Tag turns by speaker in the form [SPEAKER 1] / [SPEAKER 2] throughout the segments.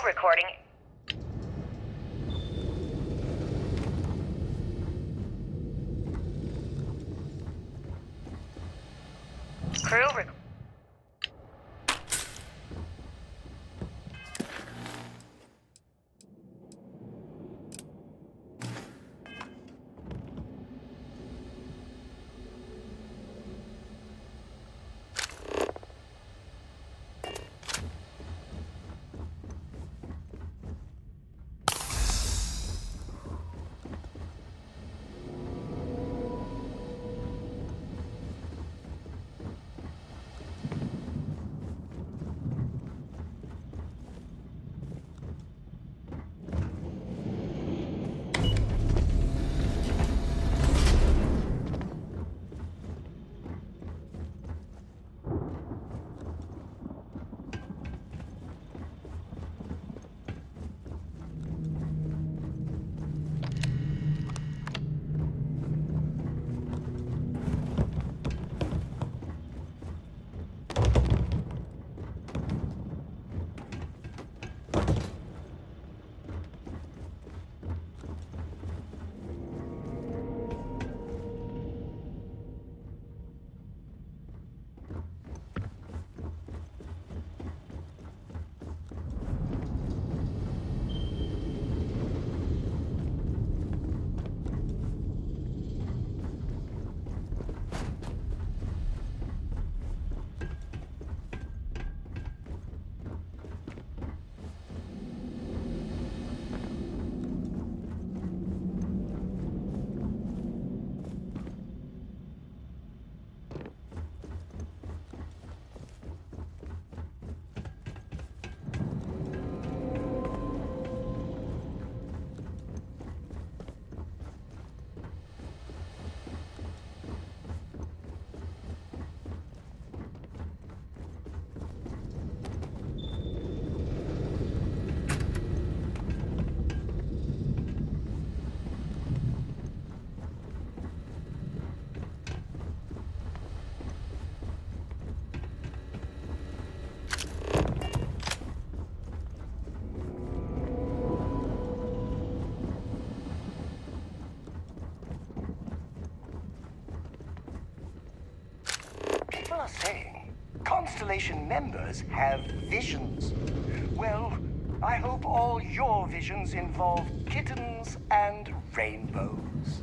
[SPEAKER 1] recording. Crew rec-
[SPEAKER 2] People are saying Constellation members have visions. Well, I hope all your visions involve kittens and rainbows.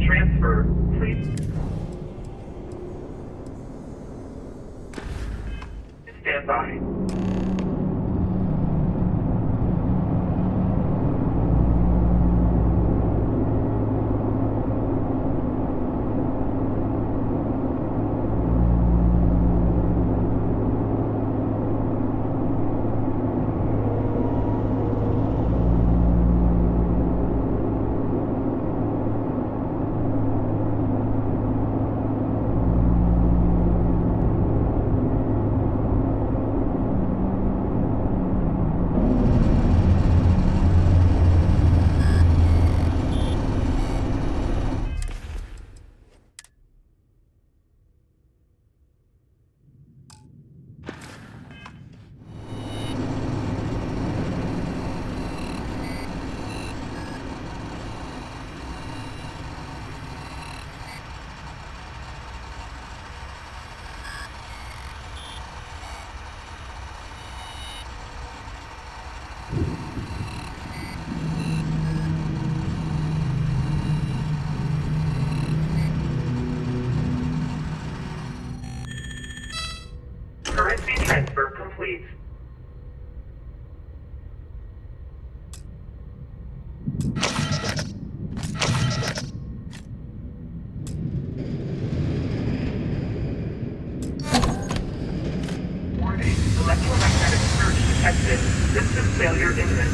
[SPEAKER 3] transfer, please. Stand by. Currency transfer complete. Warning, electromagnetic surge detected. System failure imminent.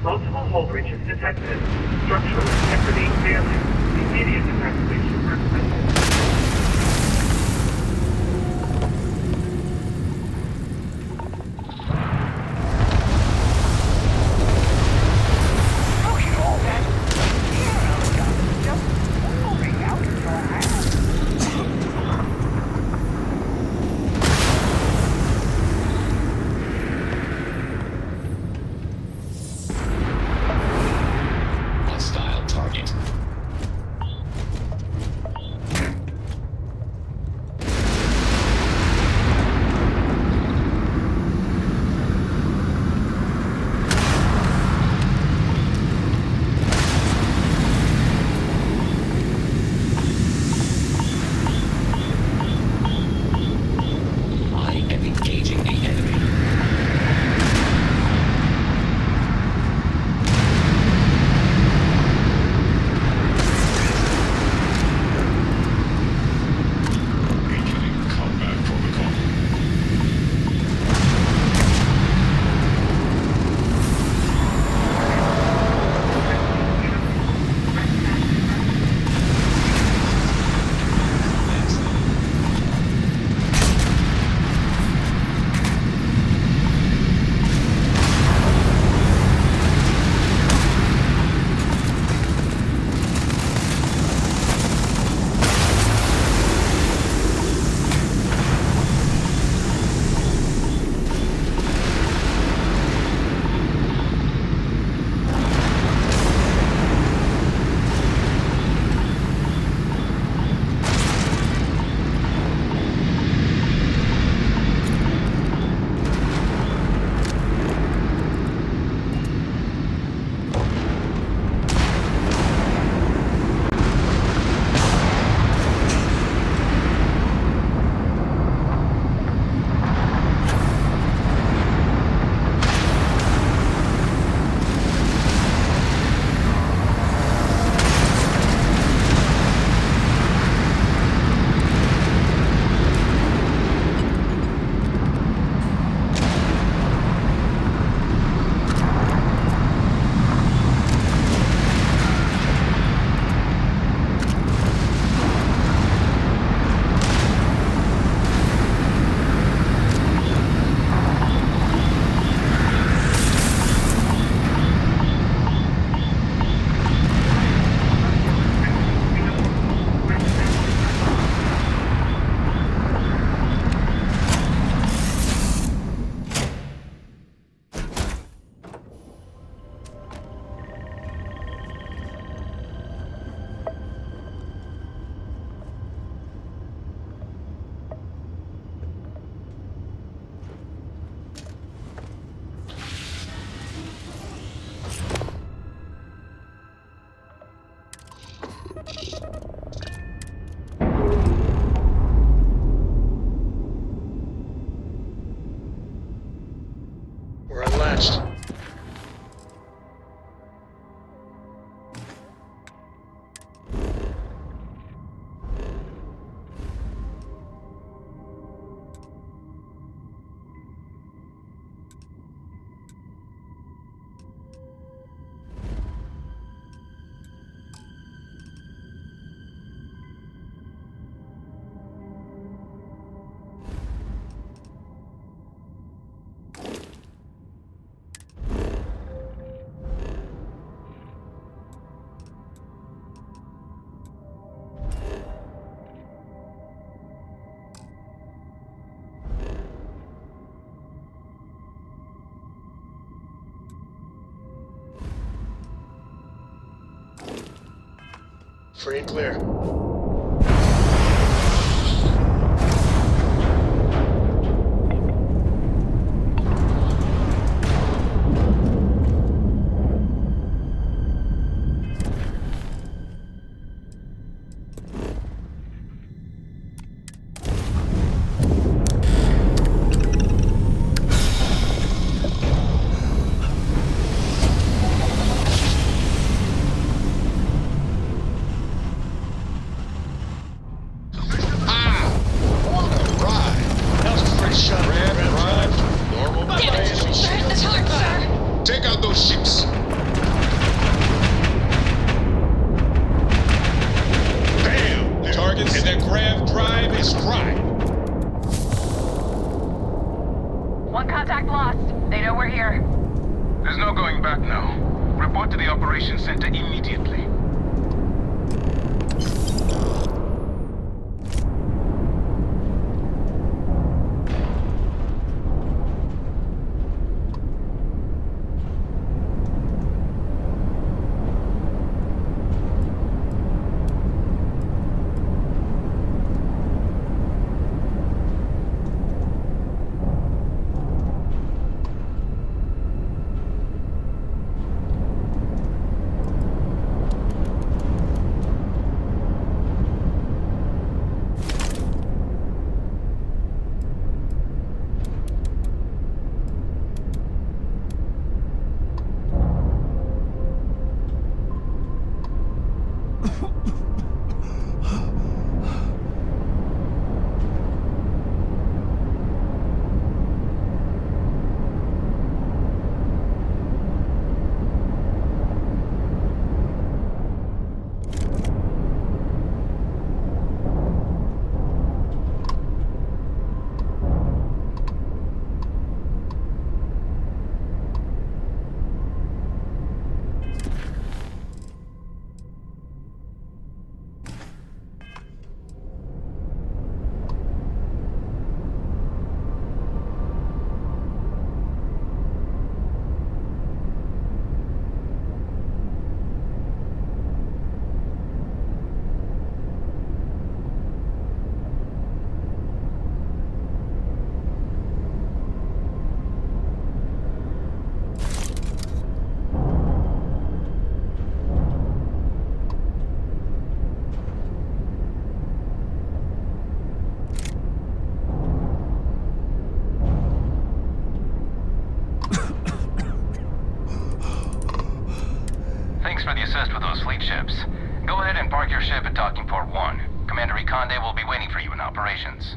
[SPEAKER 3] Multiple hull breaches detected. Structural integrity failing. Immediate evacuation requested.
[SPEAKER 2] Look at all that hero stuff just pouring out of your hands.
[SPEAKER 4] Hostile target. Acknowledged. Free and clear. Take out those ships. Bam! The targets and their grav drive is fried.
[SPEAKER 1] One contact lost. They know we're here.
[SPEAKER 5] There's no going back now. Report to the operations center immediately. Thanks for the assist with those fleet ships. Go ahead and park your ship at Docking Port 1. Commander Ikonde will be waiting for you in operations.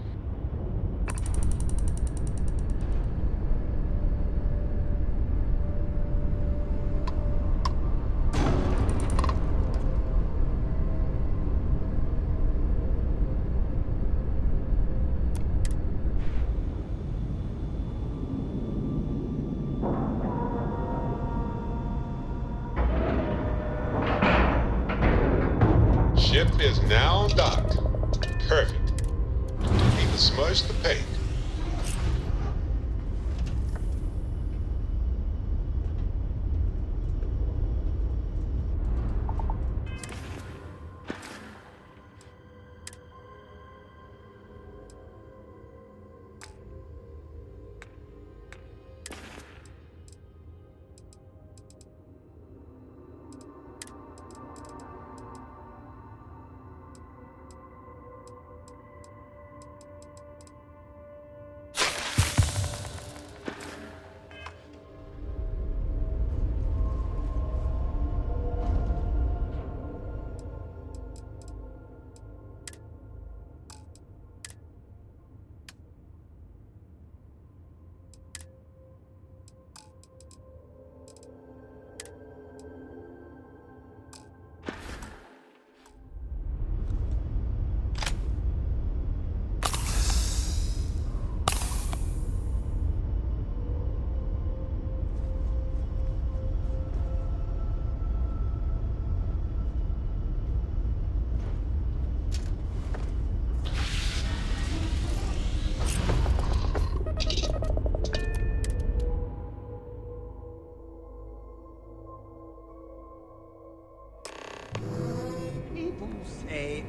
[SPEAKER 4] Ship is now docked. Perfect. Even smudge the paint.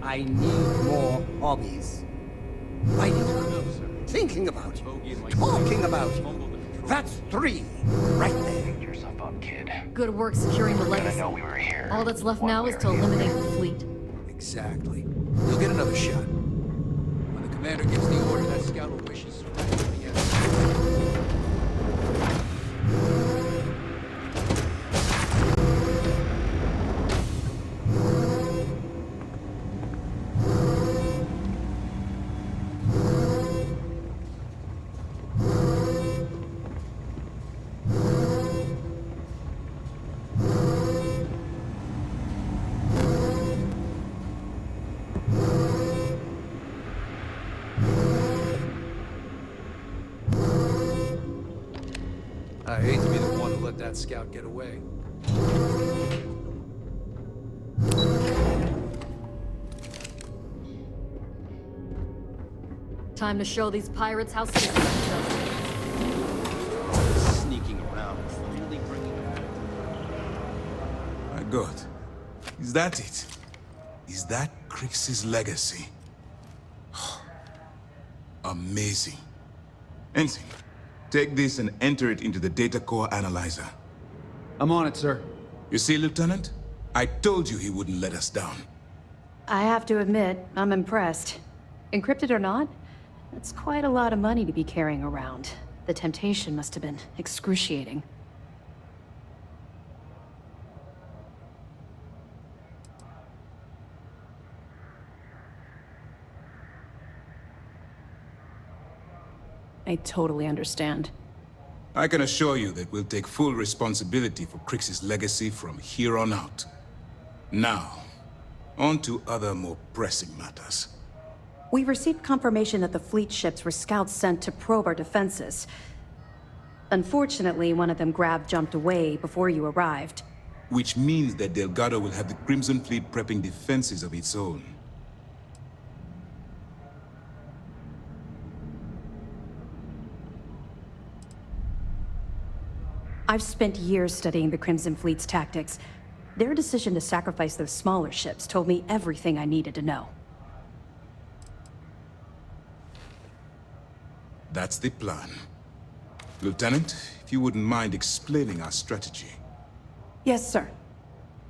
[SPEAKER 6] I need more hobbies. Writing about, thinking about, talking about. That's 3, right there.
[SPEAKER 2] Pick yourself up, kid.
[SPEAKER 7] Good work securing the
[SPEAKER 2] Gonna
[SPEAKER 7] legacy.
[SPEAKER 2] know we were here.
[SPEAKER 7] All that's left
[SPEAKER 2] one
[SPEAKER 7] now
[SPEAKER 2] way
[SPEAKER 7] is
[SPEAKER 2] or
[SPEAKER 7] to
[SPEAKER 2] the other.
[SPEAKER 7] eliminate the fleet.
[SPEAKER 8] Exactly. You'll get another shot. When the commander gives the order, that scout will wish his I hate to be the one who let that scout get away.
[SPEAKER 7] Time to show these pirates how serious themselves.
[SPEAKER 6] Sneaking around, really bringing it.
[SPEAKER 9] My God. Is that it? Is that Crix's legacy? Amazing. Ensign, take this and enter it into the data core analyzer.
[SPEAKER 8] I'm on it, sir.
[SPEAKER 9] You see, Lieutenant? I told you he wouldn't let us down.
[SPEAKER 7] I have to admit, I'm impressed. Encrypted or not, that's quite a lot of money to be carrying around. The temptation must have been excruciating. I totally understand.
[SPEAKER 9] I can assure you that we'll take full responsibility for Crix's legacy from here on out. Now, on to other more pressing matters.
[SPEAKER 7] We received confirmation that the fleet ships were scouts sent to probe our defenses. Unfortunately, one of them jumped away before you arrived.
[SPEAKER 9] Which means that Delgado will have the Crimson Fleet prepping defenses of its own.
[SPEAKER 7] I've spent years studying the Crimson Fleet's tactics. Their decision to sacrifice those smaller ships told me everything I needed to know.
[SPEAKER 9] That's the plan. Lieutenant, if you wouldn't mind explaining our strategy.
[SPEAKER 7] Yes, sir.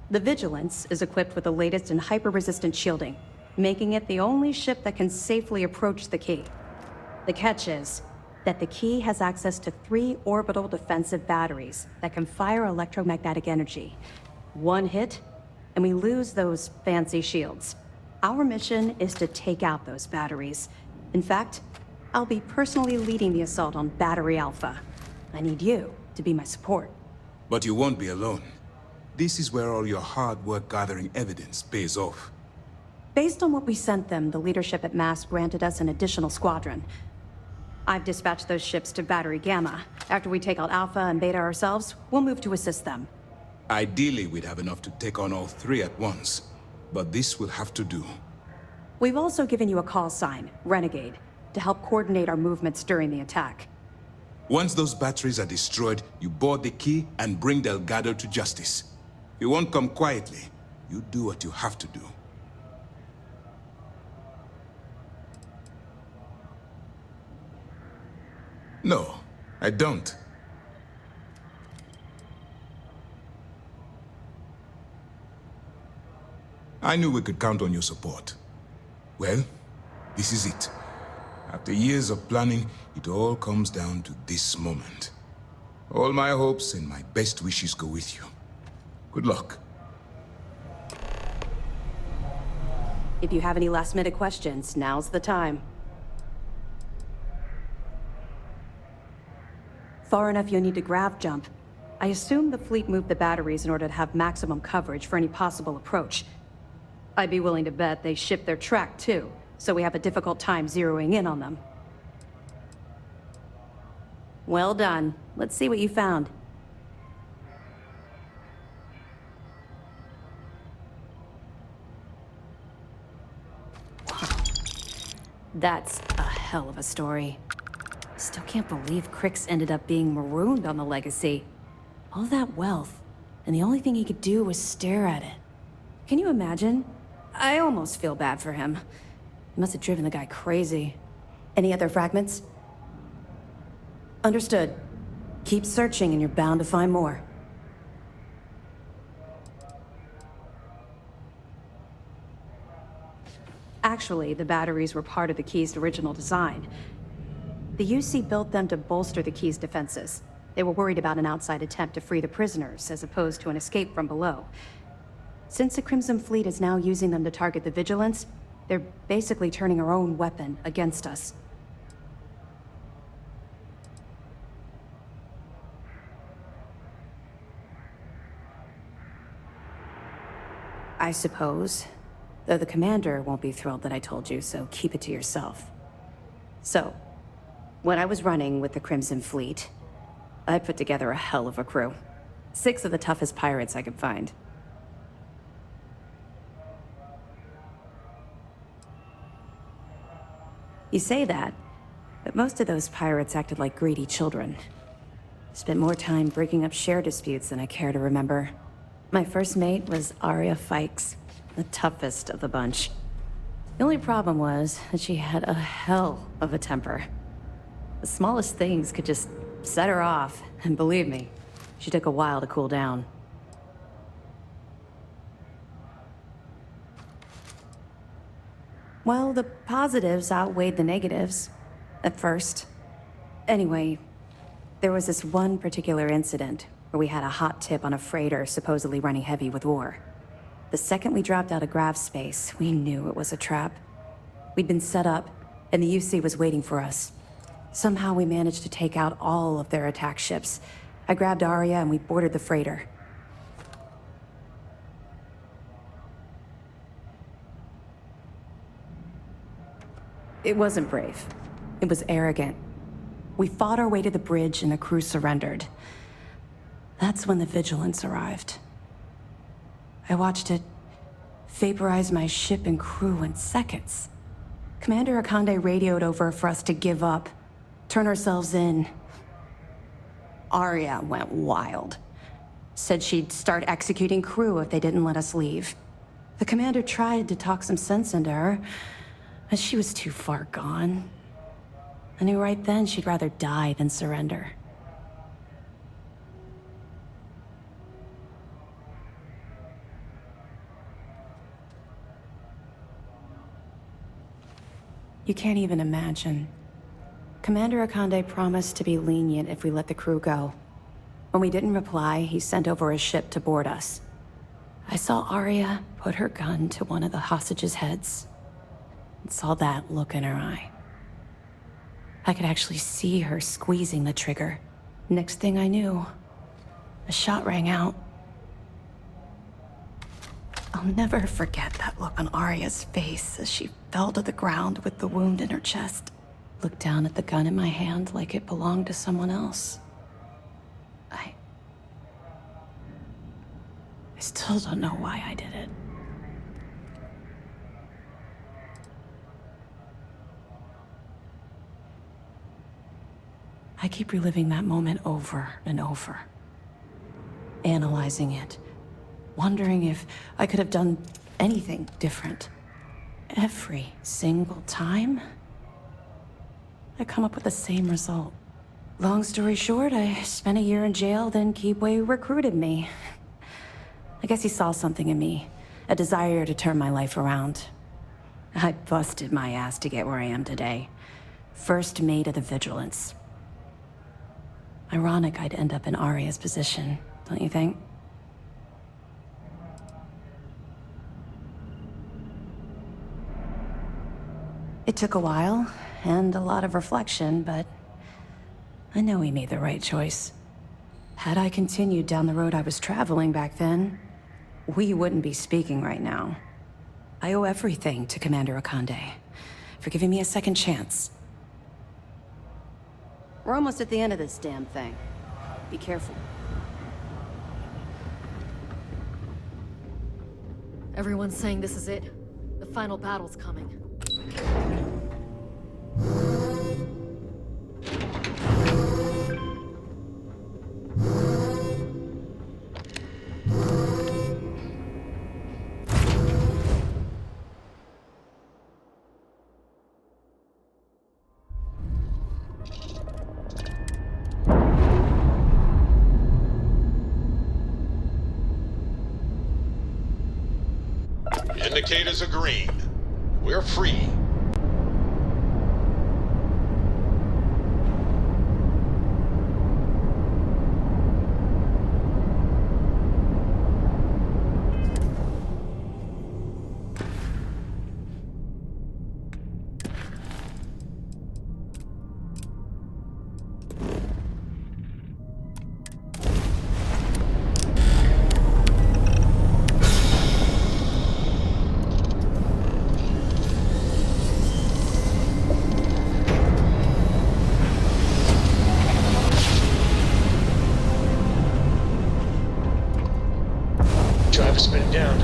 [SPEAKER 7] The Vigilance is equipped with the latest in hyper-resistant shielding, making it the only ship that can safely approach the key. The catch is that the key has access to 3 orbital defensive batteries that can fire electromagnetic energy. One hit, and we lose those fancy shields. Our mission is to take out those batteries. In fact, I'll be personally leading the assault on Battery Alpha. I need you to be my support.
[SPEAKER 9] But you won't be alone. This is where all your hard work gathering evidence pays off.
[SPEAKER 7] Based on what we sent them, the leadership at MAST granted us an additional squadron. I've dispatched those ships to Battery Gamma. After we take out Alpha and Beta ourselves, we'll move to assist them.
[SPEAKER 9] Ideally, we'd have enough to take on all 3 at once. But this will have to do.
[SPEAKER 7] We've also given you a call sign, Renegade, to help coordinate our movements during the attack.
[SPEAKER 9] Once those batteries are destroyed, you board the key and bring Delgado to justice. You won't come quietly. You do what you have to do. No, I don't. I knew we could count on your support. Well, this is it. After years of planning, it all comes down to this moment. All my hopes and my best wishes go with you. Good luck.
[SPEAKER 7] If you have any last-minute questions, now's the time. Far enough you'll need to grav jump. I assume the fleet moved the batteries in order to have maximum coverage for any possible approach. I'd be willing to bet they shipped their track too, so we have a difficult time zeroing in on them. Well done. Let's see what you found. That's a hell of a story. Still can't believe Crix ended up being marooned on the Legacy. All that wealth, and the only thing he could do was stare at it. Can you imagine? I almost feel bad for him. He must have driven the guy crazy. Any other fragments? Understood. Keep searching and you're bound to find more. Actually, the batteries were part of the key's original design. The UC built them to bolster the key's defenses. They were worried about an outside attempt to free the prisoners, as opposed to an escape from below. Since the Crimson Fleet is now using them to target the Vigilance, they're basically turning our own weapon against us. I suppose. Though the commander won't be thrilled that I told you, so keep it to yourself. So, when I was running with the Crimson Fleet, I put together a hell of a crew. 6 of the toughest pirates I could find. You say that, but most of those pirates acted like greedy children. Spent more time breaking up share disputes than I care to remember. My first mate was Arya Fikes, the toughest of the bunch. The only problem was that she had a hell of a temper. The smallest things could just set her off, and believe me, she took a while to cool down. Well, the positives outweighed the negatives, at first. Anyway, there was this one particular incident where we had a hot tip on a freighter supposedly running heavy with ore. The second we dropped out of grav space, we knew it was a trap. We'd been set up, and the UC was waiting for us. Somehow we managed to take out all of their attack ships. I grabbed Arya and we boarded the freighter. It wasn't brave. It was arrogant. We fought our way to the bridge and the crew surrendered. That's when the Vigilance arrived. I watched it vaporize my ship and crew in seconds. Commander Akande radioed over for us to give up, turn ourselves in. Arya went wild. Said she'd start executing crew if they didn't let us leave. The commander tried to talk some sense into her, but she was too far gone. I knew right then she'd rather die than surrender. You can't even imagine. Commander Akande promised to be lenient if we let the crew go. When we didn't reply, he sent over a ship to board us. I saw Arya put her gun to one of the hostages' heads, and saw that look in her eye. I could actually see her squeezing the trigger. Next thing I knew, a shot rang out. I'll never forget that look on Arya's face as she fell to the ground with the wound in her chest. Looked down at the gun in my hand like it belonged to someone else. I still don't know why I did it. I keep reliving that moment over and over. Analyzing it. Wondering if I could have done anything different. Every single time, I come up with the same result. Long story short, I spent a year in jail, then Keepway recruited me. I guess he saw something in me, a desire to turn my life around. I busted my ass to get where I am today. First mate of the Vigilance. Ironic I'd end up in Arya's position, don't you think? It took a while, and a lot of reflection, but I know we made the right choice. Had I continued down the road I was traveling back then, we wouldn't be speaking right now. I owe everything to Commander Akande for giving me a second chance. We're almost at the end of this damn thing. Be careful.
[SPEAKER 10] Everyone's saying this is it. The final battle's coming.
[SPEAKER 4] Indicators are green. We're free.
[SPEAKER 11] Driver spin down.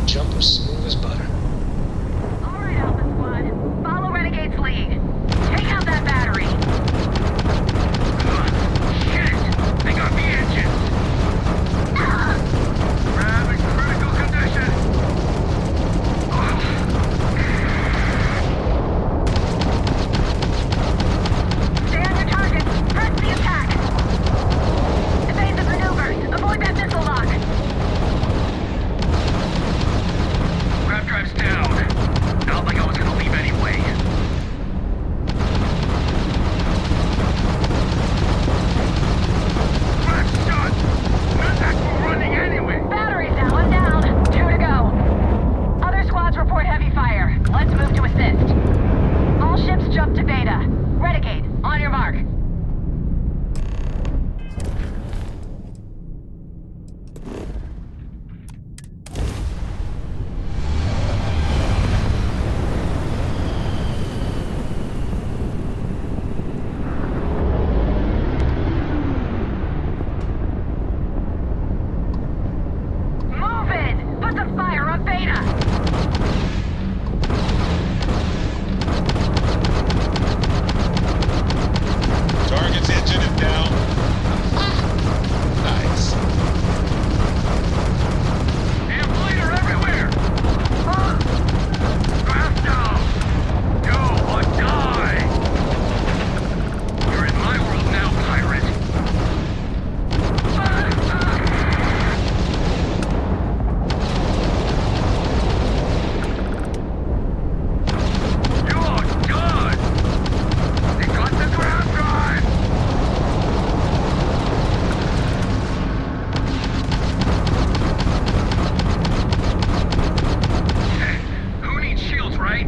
[SPEAKER 11] Jumper smooth as butter.
[SPEAKER 1] All right, Alpha Squad. Follow Renegade's lead. Take out that battery.
[SPEAKER 5] Shit! They got the engine! Ram in critical condition!
[SPEAKER 1] Stay on your targets. Press the attack. Evasive maneuvers. Avoid that missile lock.
[SPEAKER 5] Grab drive's down. Not like I was gonna leave anyway. Last shot! Not that we're running anyway!
[SPEAKER 1] Battery's down. One down. 2 to go. Other squads report heavy fire. Let's move to assist. All ships jump to Beta. Renegade, on your mark. Move in! Put the fire on Beta!
[SPEAKER 4] Target's engine is down. Nice.
[SPEAKER 5] Damn bleeder everywhere! Draft down! Go or die! You're in my world now, pirate! You're done! They got the ground drive! Who needs shields, right?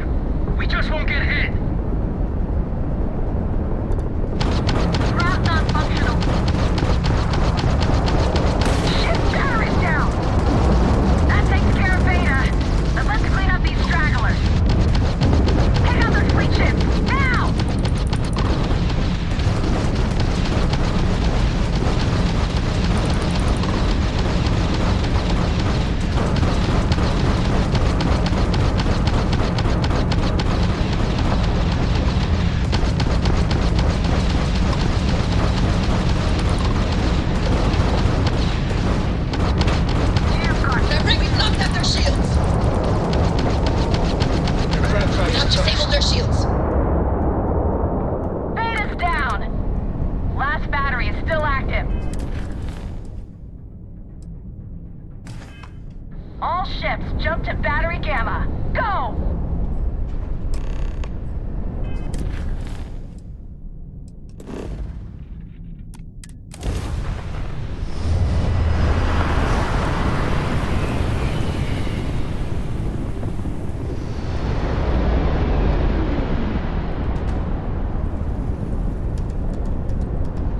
[SPEAKER 5] We just won't get hit!
[SPEAKER 1] Craft non-functional. Ship battery's down! That takes care of Beta. But let's clean up these stragglers. Take out those fleet ships, now!
[SPEAKER 12] They're bringing knocked out their shields.
[SPEAKER 11] Your ground
[SPEAKER 12] We
[SPEAKER 11] drive
[SPEAKER 12] have
[SPEAKER 11] is
[SPEAKER 12] disabled
[SPEAKER 11] toast.
[SPEAKER 12] their shields.
[SPEAKER 1] Beta's down! Last battery is still active. All ships jump to battery gamma. Go!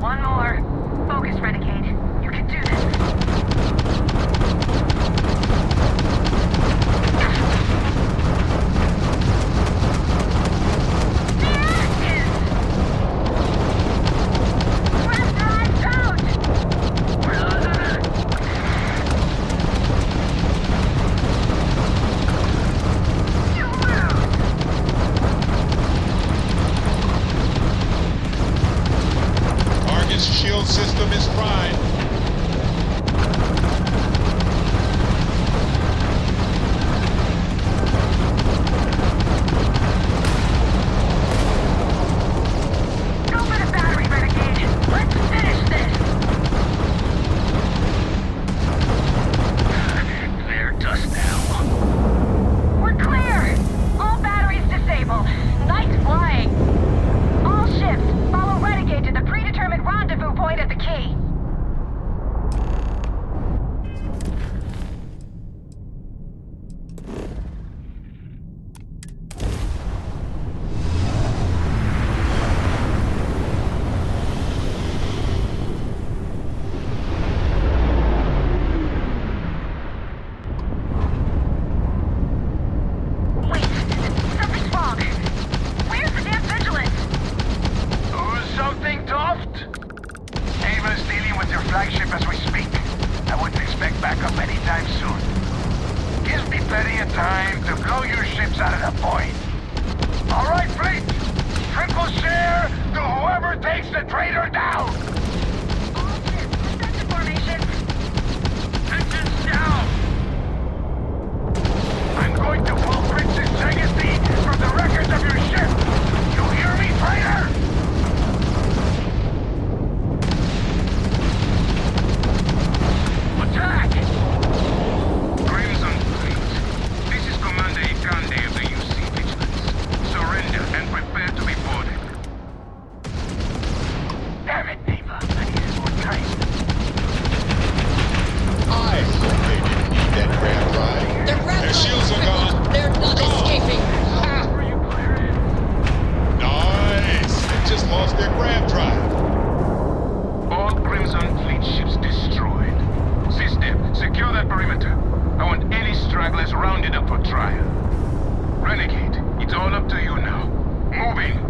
[SPEAKER 1] One more. Focus, Renegade. You can do this.
[SPEAKER 13] speak. I wouldn't expect backup anytime soon. Gives me plenty of time to blow your ships out of the point. All right, fleet! Triple share to whoever takes the traitor down!
[SPEAKER 1] All ships, defensive formation.
[SPEAKER 13] Engines down! I'm going to pull Princess Legacy from the records of your ship! You hear me, traitor? Attack!
[SPEAKER 5] Crimson Fleet. This is Commander Ikande of the UC Vigilance. Surrender and prepare to be boarded.
[SPEAKER 13] Damn it, Neva. I needed more time.
[SPEAKER 4] I hope they didn't need that grab ride. Their shields are gone.
[SPEAKER 12] They're not escaping.
[SPEAKER 4] Nice. They just lost their grab drive.
[SPEAKER 5] All Crimson Fleet ships destroyed. System, secure that perimeter. I want any stragglers rounded up for trial. Renegade, it's all up to you now. Moving!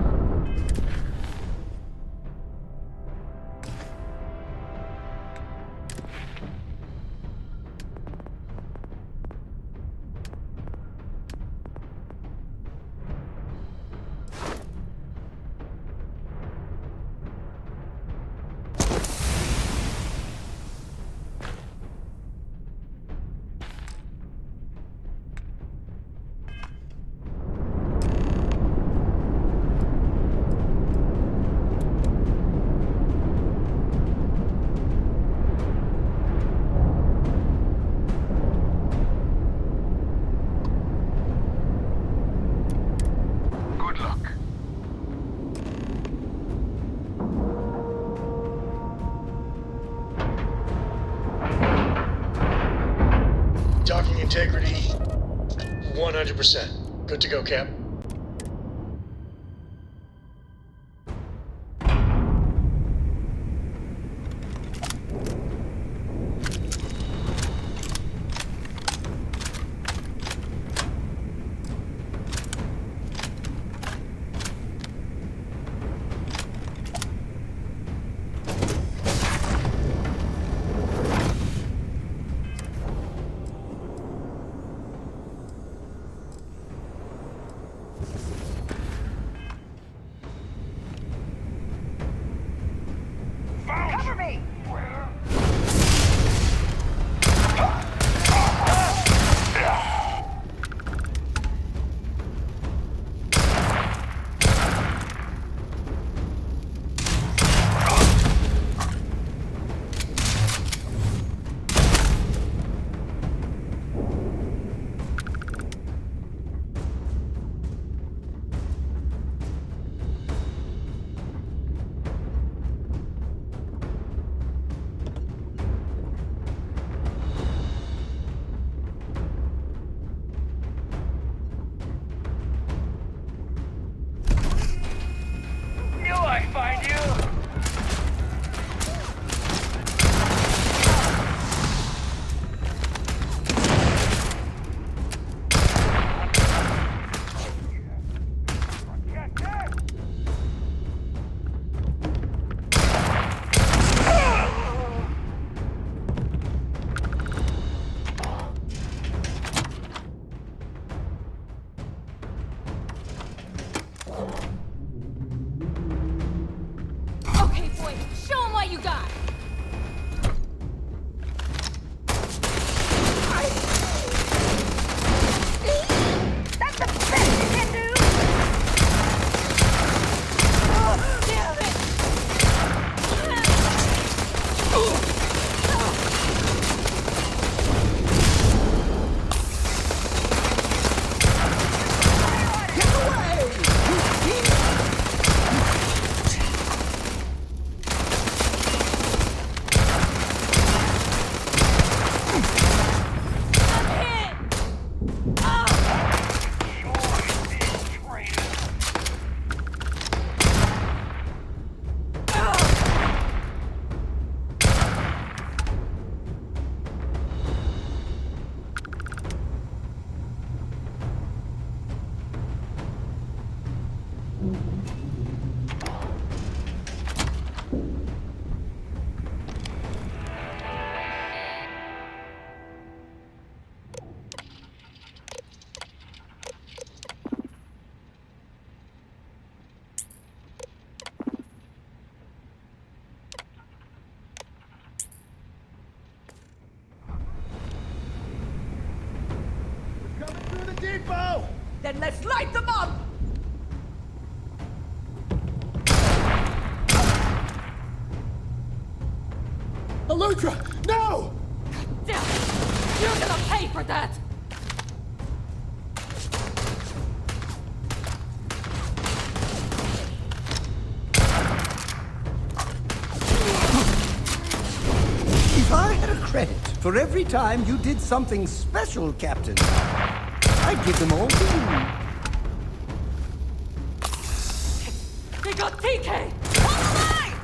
[SPEAKER 5] Good luck.
[SPEAKER 11] Docking integrity, 100%. Good to go, Cap.
[SPEAKER 6] Rainbow!
[SPEAKER 12] Then let's light them up!
[SPEAKER 6] Elutra, no!
[SPEAKER 12] Damn it! You're gonna pay for that!
[SPEAKER 6] If I had a credit for every time you did something special, Captain, I'd give them all to you.
[SPEAKER 12] They got TK! On the line!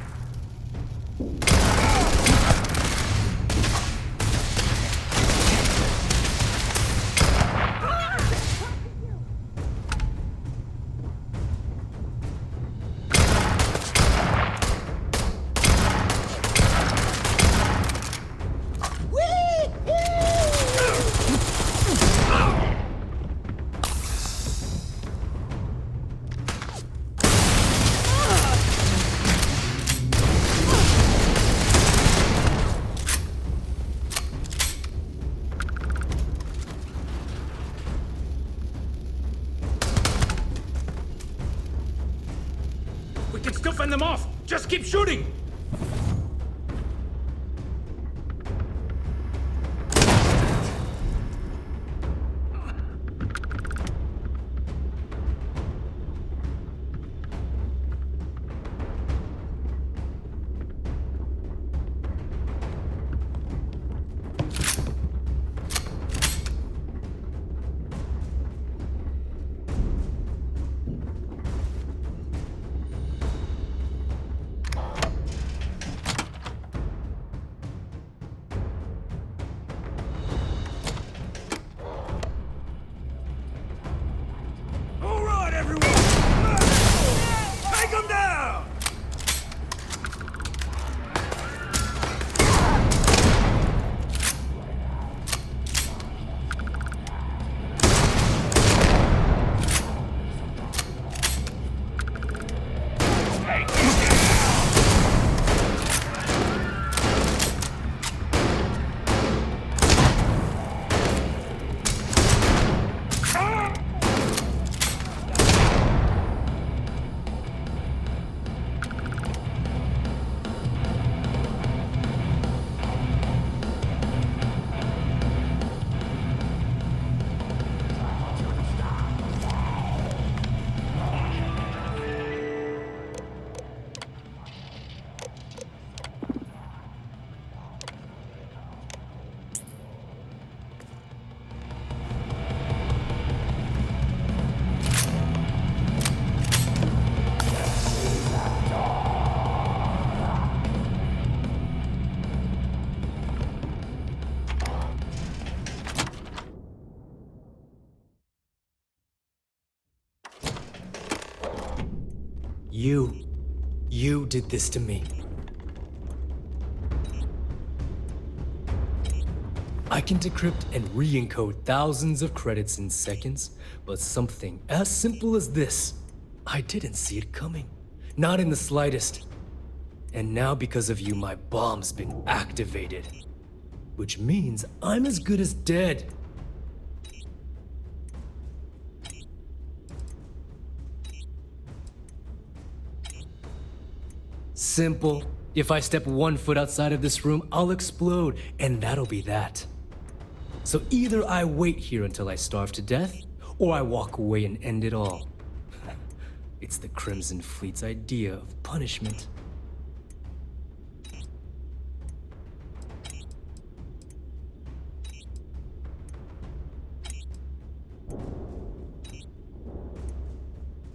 [SPEAKER 8] We can still fend them off! Just keep shooting!
[SPEAKER 14] You did this to me. I can decrypt and re-encode thousands of credits in seconds, but something as simple as this, I didn't see it coming. Not in the slightest. And now because of you, my bomb's been activated. Which means I'm as good as dead. Simple. If I step 1 foot outside of this room, I'll explode, and that'll be that. So either I wait here until I starve to death, or I walk away and end it all. It's the Crimson Fleet's idea of punishment.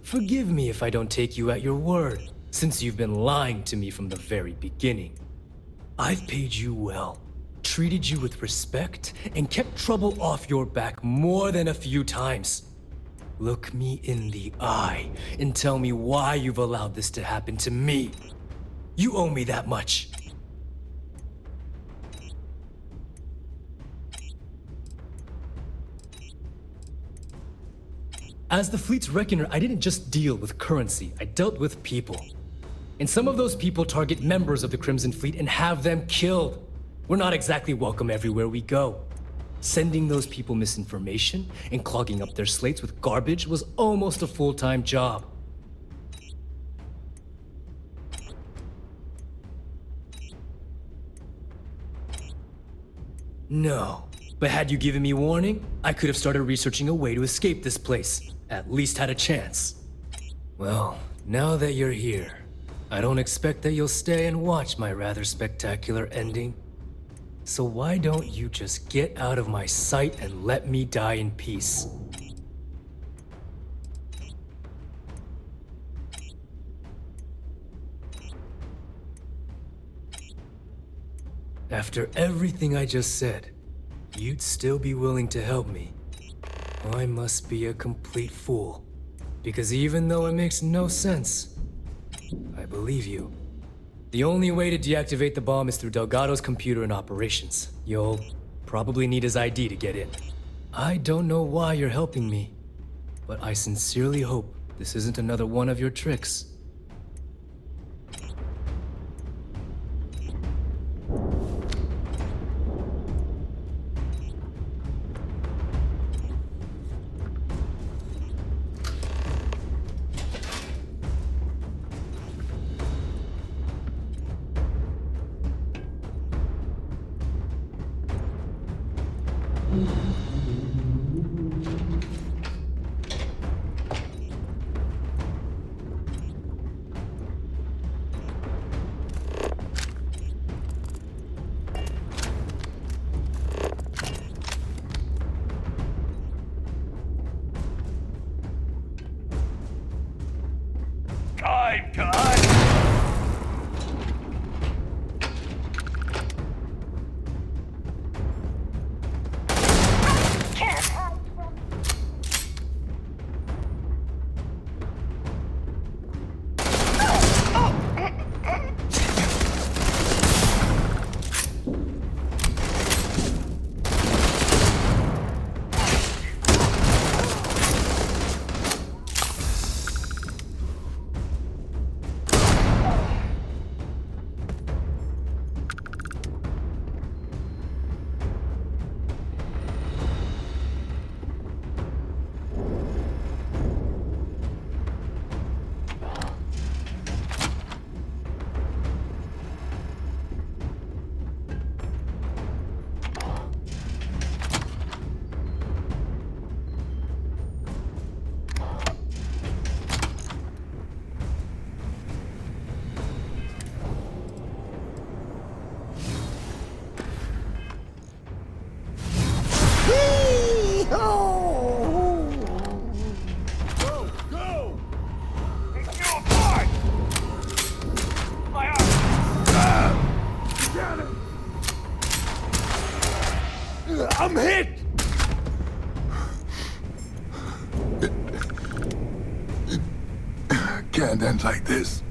[SPEAKER 14] Forgive me if I don't take you at your word, since you've been lying to me from the very beginning. I've paid you well, treated you with respect, and kept trouble off your back more than a few times. Look me in the eye and tell me why you've allowed this to happen to me. You owe me that much. As the fleet's reckoner, I didn't just deal with currency, I dealt with people. And some of those people target members of the Crimson Fleet and have them killed. We're not exactly welcome everywhere we go. Sending those people misinformation and clogging up their slates with garbage was almost a full-time job. No, but had you given me warning, I could have started researching a way to escape this place. At least had a chance. Well, now that you're here, I don't expect that you'll stay and watch my rather spectacular ending. So why don't you just get out of my sight and let me die in peace? After everything I just said, you'd still be willing to help me. I must be a complete fool. Because even though it makes no sense, I believe you. The only way to deactivate the bomb is through Delgado's computer and operations. You'll probably need his ID to get in. I don't know why you're helping me, but I sincerely hope this isn't another one of your tricks.
[SPEAKER 9] I'm hit! It can't end like this.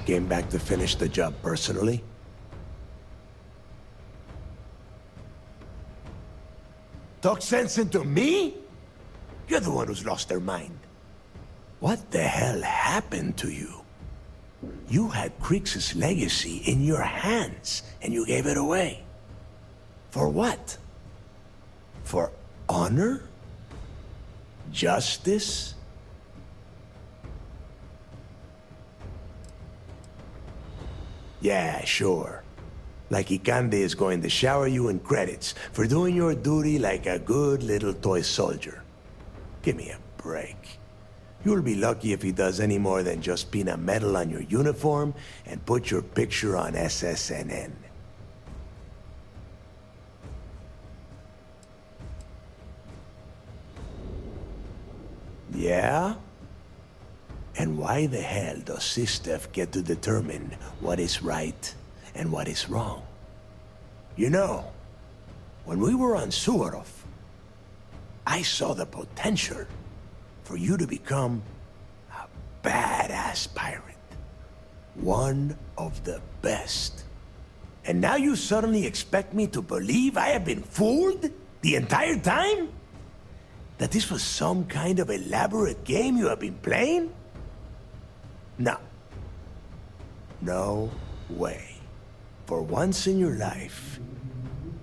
[SPEAKER 15] Came back to finish the job personally? Talk sense into me? You're the one who's lost their mind. What the hell happened to you? You had Kriegs' legacy in your hands, and you gave it away. For what? For honor? Justice? Yeah, sure. Like Ikande is going to shower you in credits for doing your duty like a good little toy soldier. Give me a break. You'll be lucky if he does any more than just pin a medal on your uniform and put your picture on SSNN. Yeah? And why the hell does Sistef get to determine what is right and what is wrong? You know, when we were on Suvorov, I saw the potential for you to become a badass pirate. One of the best. And now you suddenly expect me to believe I have been fooled the entire time? That this was some kind of elaborate game you have been playing? No. No way. For once in your life,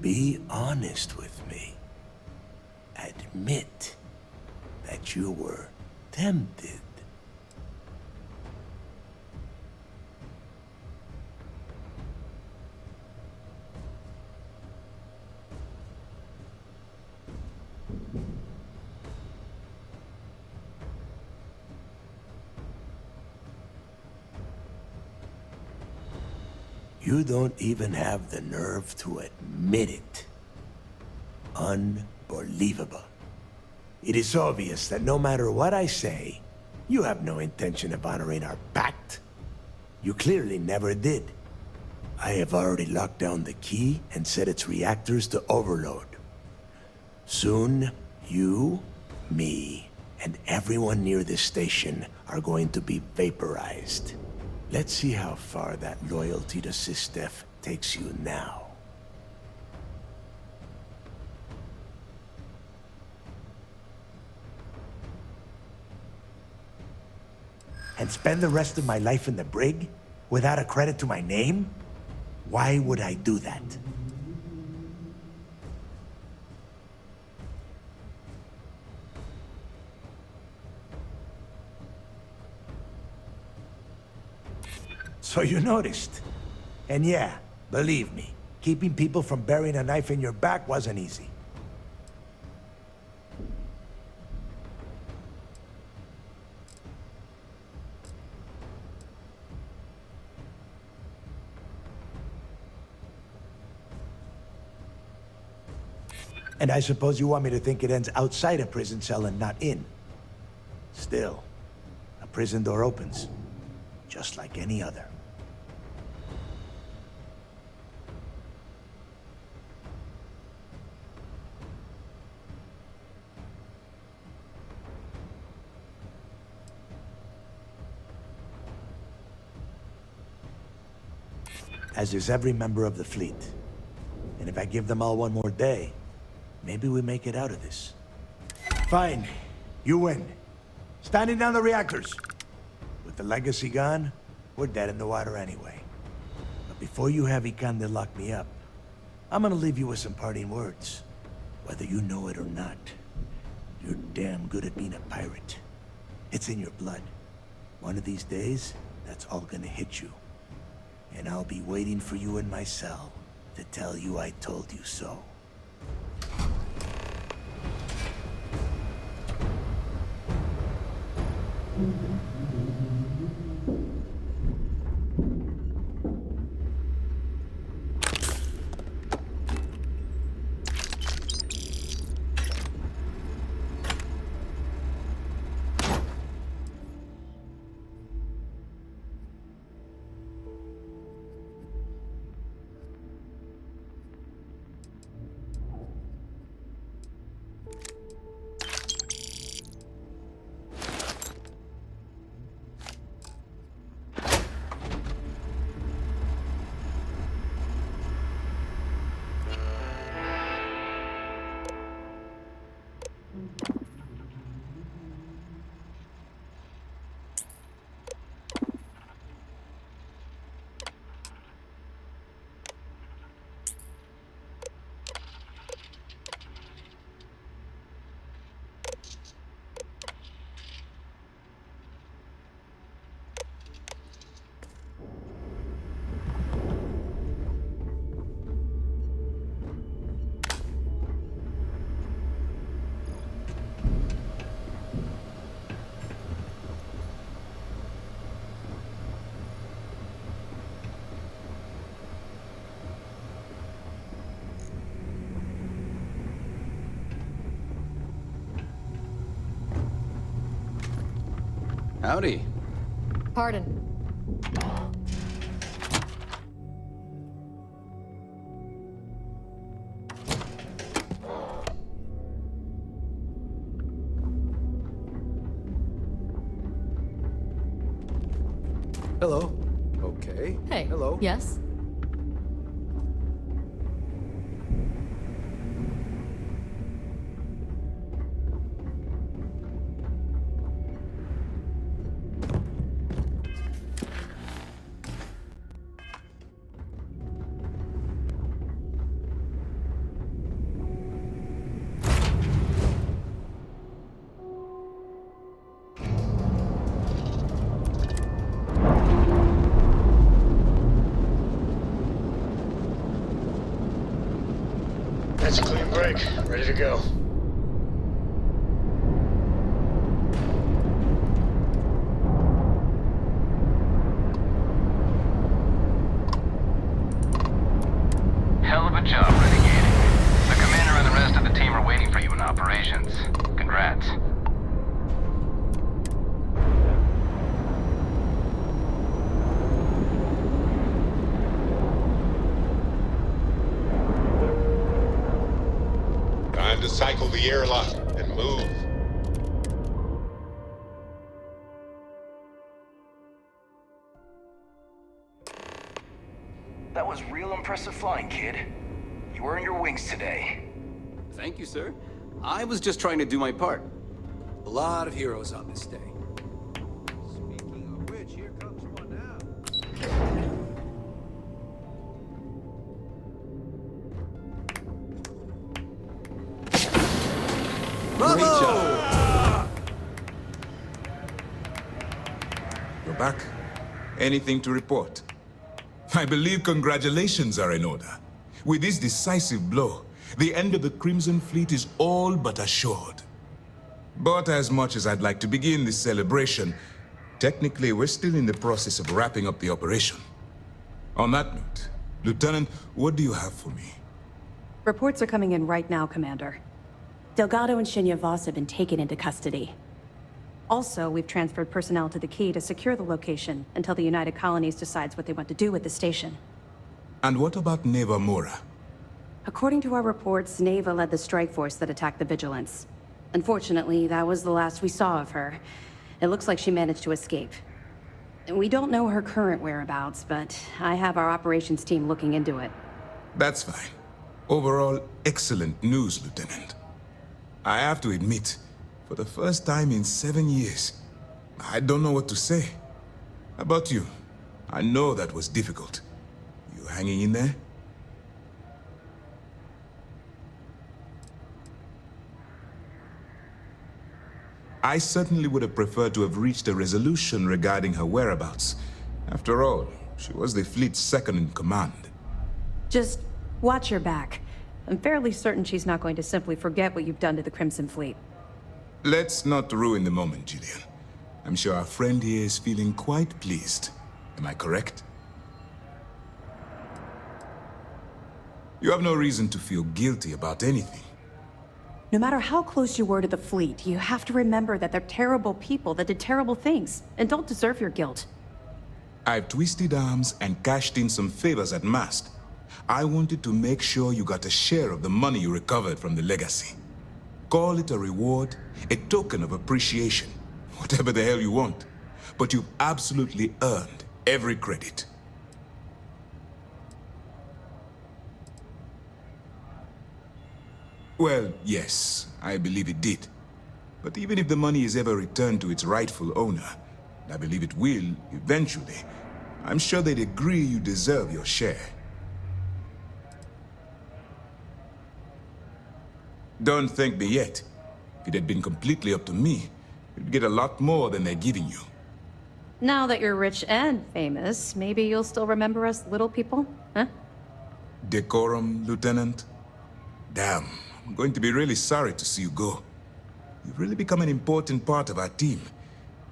[SPEAKER 15] be honest with me. Admit that you were tempted. You don't even have the nerve to admit it. Unbelievable. It is obvious that no matter what I say, you have no intention of honoring our pact. You clearly never did. I have already locked down the key and set its reactors to overload. Soon, you, me, and everyone near this station are going to be vaporized. Let's see how far that loyalty to Sistef takes you now. And spend the rest of my life in the brig without a credit to my name? Why would I do that? So you noticed. And yeah, believe me, keeping people from burying a knife in your back wasn't easy. And I suppose you want me to think it ends outside a prison cell and not in. Still, a prison door opens, just like any other. As is every member of the fleet. And if I give them all one more day, maybe we make it out of this. Fine. You win. Standing down the reactors. With the legacy gone, we're dead in the water anyway. But before you have Ikande lock me up, I'm gonna leave you with some parting words. Whether you know it or not, you're damn good at being a pirate. It's in your blood. One of these days, that's all gonna hit you. And I'll be waiting for you in my cell to tell you I told you so.
[SPEAKER 16] Howdy.
[SPEAKER 10] Pardon.
[SPEAKER 8] Hello. Okay.
[SPEAKER 10] Hey.
[SPEAKER 8] Hello.
[SPEAKER 10] Yes?
[SPEAKER 11] That's a clean break. Ready to go.
[SPEAKER 13] Hell of a job, Renegade. The commander and the rest of the team are waiting for you in operations. Congrats.
[SPEAKER 4] Time to cycle the airlock and move.
[SPEAKER 2] That was real impressive flying, kid. You earned your wings today.
[SPEAKER 16] Thank you, sir. I was just trying to do my part.
[SPEAKER 8] A lot of heroes on this day. Speaking of which, here comes one now.
[SPEAKER 9] Great job. You're back. Anything to report? I believe congratulations are in order. With this decisive blow, the end of the Crimson Fleet is all but assured. But as much as I'd like to begin this celebration, technically we're still in the process of wrapping up the operation. On that note, Lieutenant, what do you have for me?
[SPEAKER 7] Reports are coming in right now, Commander. Delgado and Shinya Voss have been taken into custody. Also, we've transferred personnel to the Key to secure the location until the United Colonies decides what they want to do with the station.
[SPEAKER 9] And what about Neva Mora?
[SPEAKER 7] According to our reports, Neva led the strike force that attacked the Vigilance. Unfortunately, that was the last we saw of her. It looks like she managed to escape. We don't know her current whereabouts, but I have our operations team looking into it.
[SPEAKER 9] That's fine. Overall, excellent news, Lieutenant. I have to admit, for the first time in 7 years, I don't know what to say. How about you? I know that was difficult. You hanging in there? I certainly would have preferred to have reached a resolution regarding her whereabouts. After all, she was the fleet's second in command.
[SPEAKER 7] Just watch your back. I'm fairly certain she's not going to simply forget what you've done to the Crimson Fleet.
[SPEAKER 9] Let's not ruin the moment, Gillian. I'm sure our friend here is feeling quite pleased. Am I correct? You have no reason to feel guilty about anything.
[SPEAKER 7] No matter how close you were to the fleet, you have to remember that they're terrible people that did terrible things, and don't deserve your guilt.
[SPEAKER 9] I've twisted arms and cashed in some favors at Mast. I wanted to make sure you got a share of the money you recovered from the legacy. Call it a reward, a token of appreciation, whatever the hell you want. But you've absolutely earned every credit. Well, yes, I believe it did. But even if the money is ever returned to its rightful owner, and I believe it will, eventually, I'm sure they'd agree you deserve your share. Don't thank me yet. If it had been completely up to me, you'd get a lot more than they're giving you.
[SPEAKER 7] Now that you're rich and famous, maybe you'll still remember us little people, huh?
[SPEAKER 9] Decorum, Lieutenant? Damn, I'm going to be really sorry to see you go. You've really become an important part of our team.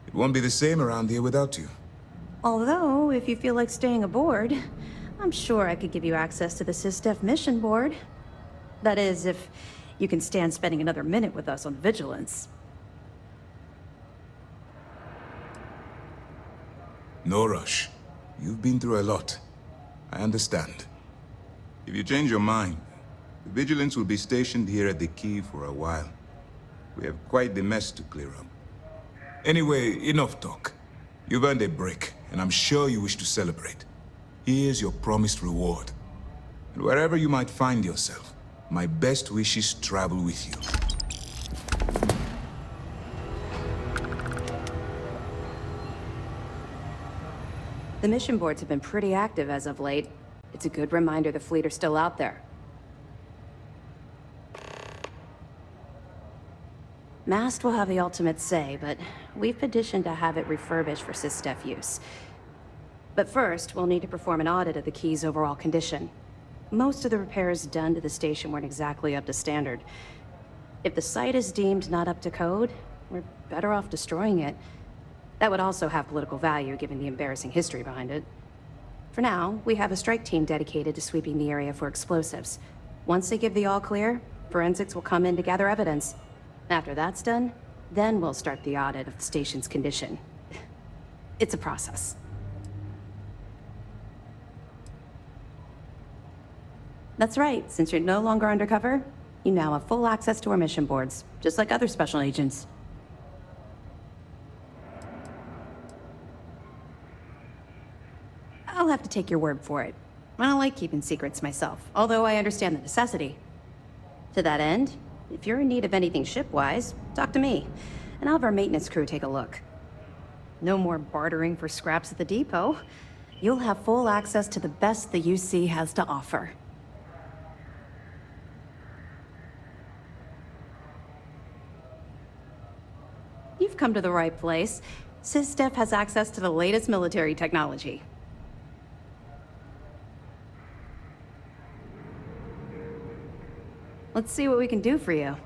[SPEAKER 9] It won't be the same around here without you.
[SPEAKER 7] Although, if you feel like staying aboard, I'm sure I could give you access to the SysDef mission board. That is, if you can stand spending another minute with us on Vigilance.
[SPEAKER 9] No rush. You've been through a lot. I understand. If you change your mind, the Vigilance will be stationed here at the Key for a while. We have quite the mess to clear up. Anyway, enough talk. You've earned a break, and I'm sure you wish to celebrate. Here's your promised reward. And wherever you might find yourself, my best wishes travel with you.
[SPEAKER 7] The mission boards have been pretty active as of late. It's a good reminder the fleet are still out there. Mast will have the ultimate say, but we've petitioned to have it refurbished for SysDef use. But first, we'll need to perform an audit of the key's overall condition. Most of the repairs done to the station weren't exactly up to standard. If the site is deemed not up to code, we're better off destroying it. That would also have political value, given the embarrassing history behind it. For now, we have a strike team dedicated to sweeping the area for explosives. Once they give the all-clear, forensics will come in to gather evidence. After that's done, then we'll start the audit of the station's condition. It's a process. That's right. Since you're no longer undercover, you now have full access to our mission boards, just like other special agents. I'll have to take your word for it. I don't like keeping secrets myself, although I understand the necessity. To that end, if you're in need of anything ship-wise, talk to me, and I'll have our maintenance crew take a look. No more bartering for scraps at the depot. You'll have full access to the best the UC has to offer. You've come to the right place. SysDef has access to the latest military technology. Let's see what we can do for you.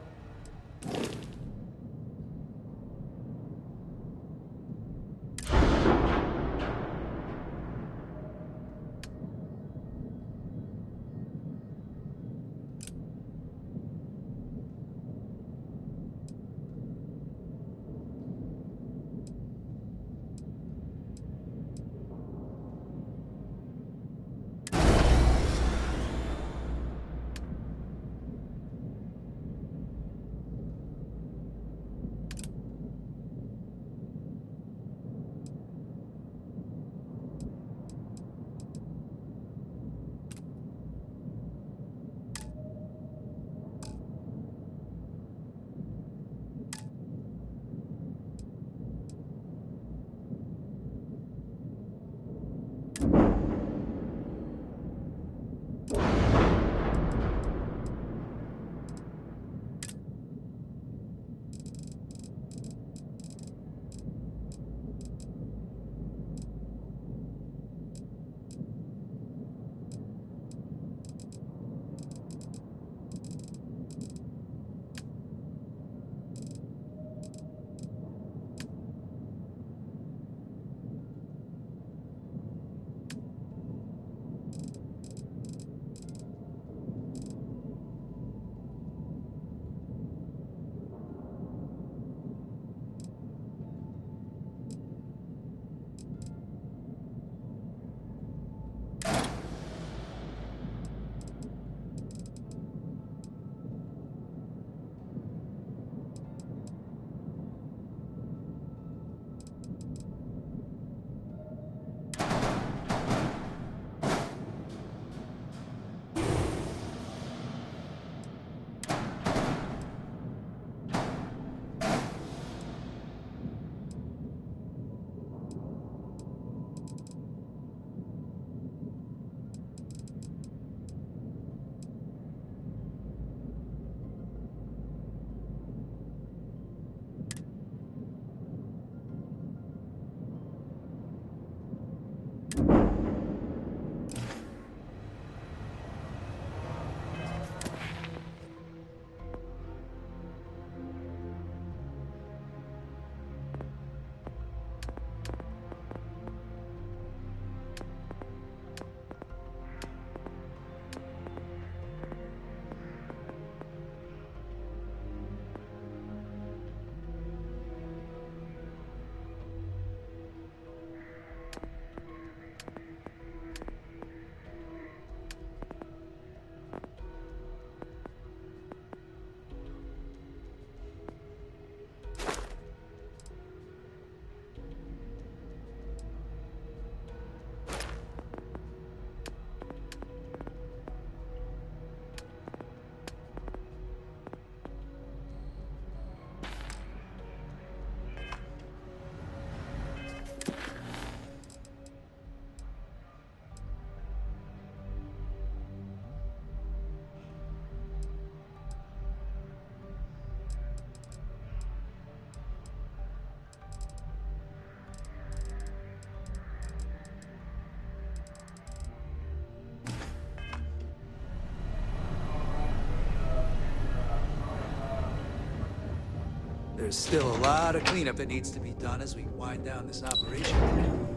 [SPEAKER 8] There's still a lot of cleanup that needs to be done as we wind down this operation.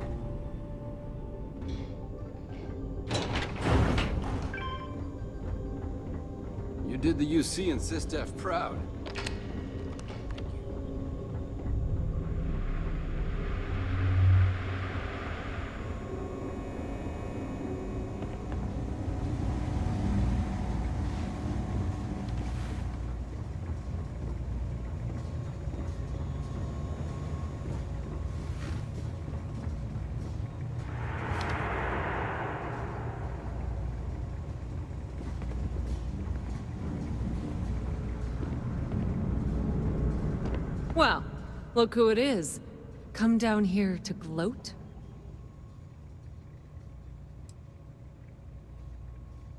[SPEAKER 16] You did the UC and SysDef proud.
[SPEAKER 12] Well, look who it is. Come down here to gloat?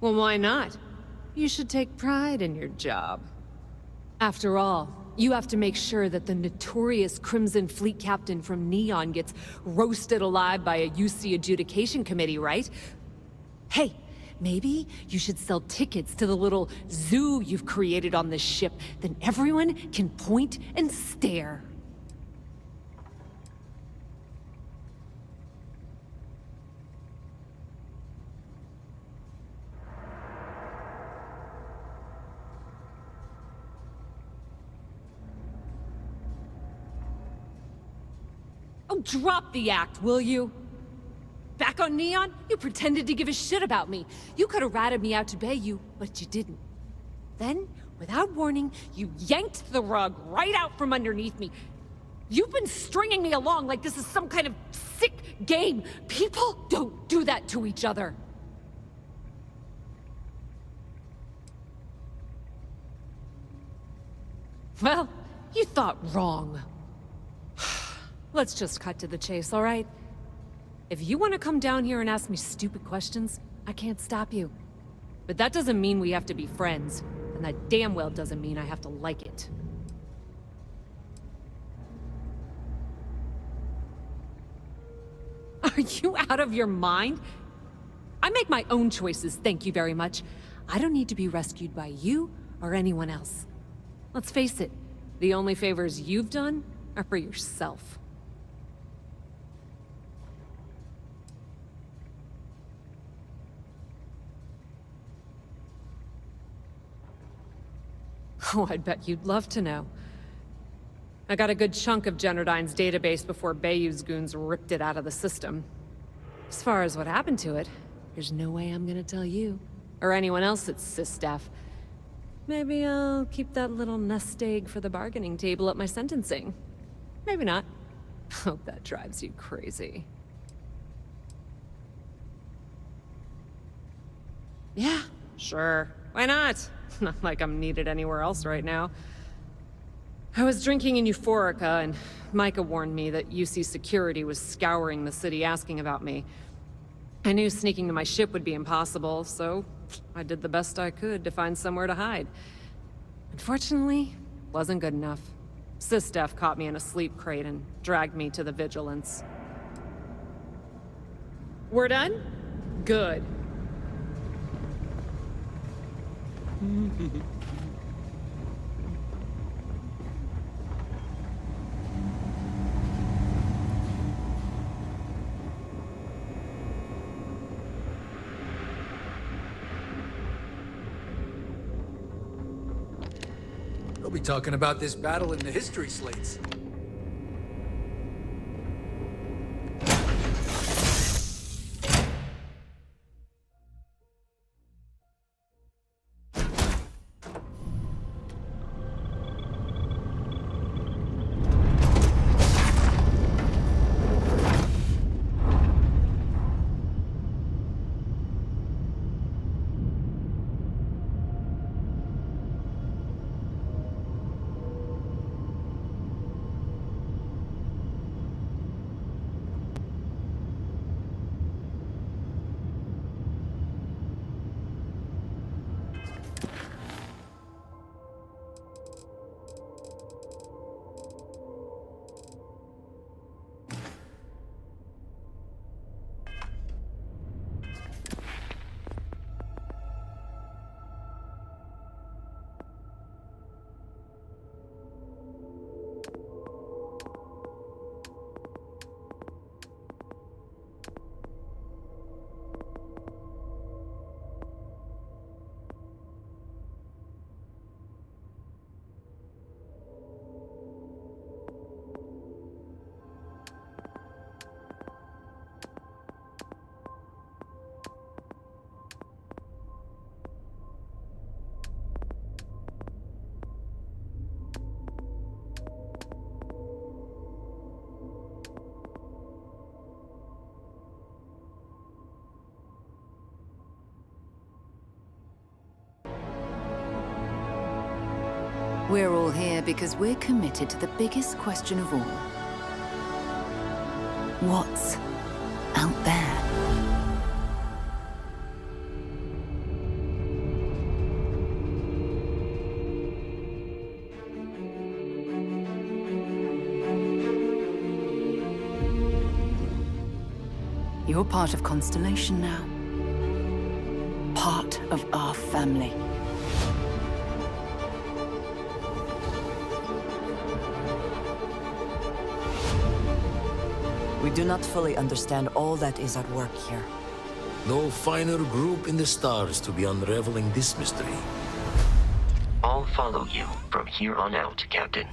[SPEAKER 12] Well, why not? You should take pride in your job. After all, you have to make sure that the notorious Crimson Fleet captain from Neon gets roasted alive by a UC adjudication committee, right? Hey, maybe you should sell tickets to the little zoo you've created on this ship. Then everyone can point and stare. Oh, drop the act, will you? Back on Neon, you pretended to give a shit about me. You could have ratted me out to Bayou, but you didn't. Then, without warning, you yanked the rug right out from underneath me. You've been stringing me along like this is some kind of sick game. People don't do that to each other. Well, you thought wrong. Let's just cut to the chase, all right? If you want to come down here and ask me stupid questions, I can't stop you. But that doesn't mean we have to be friends. And that damn well doesn't mean I have to like it. Are you out of your mind? I make my own choices, thank you very much. I don't need to be rescued by you or anyone else. Let's face it, the only favors you've done are for yourself. Oh, I'd bet you'd love to know. I got a good chunk of Generdyne's database before Bayou's goons ripped it out of the system. As far as what happened to it, there's no way I'm gonna tell you. Or anyone else at SysDef. Maybe I'll keep that little nest egg for the bargaining table at my sentencing. Maybe not. Hope that drives you crazy. Yeah, sure. Why not? Not like I'm needed anywhere else right now. I was drinking in Euphorica, and Micah warned me that UC security was scouring the city asking about me. I knew sneaking to my ship would be impossible, so I did the best I could to find somewhere to hide. Unfortunately, wasn't good enough. SysDef caught me in a sleep crate and dragged me to the Vigilance. We're done? Good.
[SPEAKER 8] They'll be talking about this battle in the history slates.
[SPEAKER 17] We're all here because we're committed to the biggest question of all. What's out there? You're part of Constellation now. Part of our family.
[SPEAKER 18] We do not fully understand all that is at work here.
[SPEAKER 19] No finer group in the stars to be unraveling this mystery.
[SPEAKER 20] I'll follow you from here on out, Captain.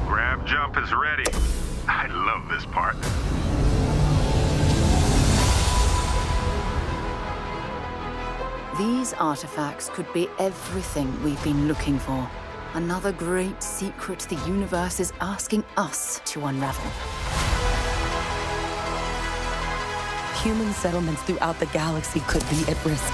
[SPEAKER 5] Grab jump is ready. I love this part.
[SPEAKER 17] These artifacts could be everything we've been looking for. Another great secret the universe is asking us to unravel.
[SPEAKER 18] Human settlements throughout the galaxy could be at risk.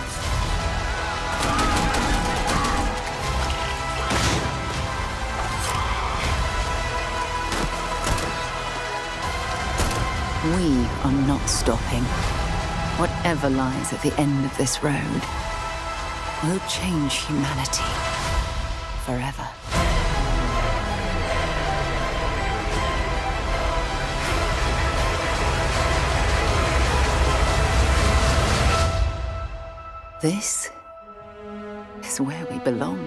[SPEAKER 17] We are not stopping. Whatever lies at the end of this road will change humanity forever. This is where we belong.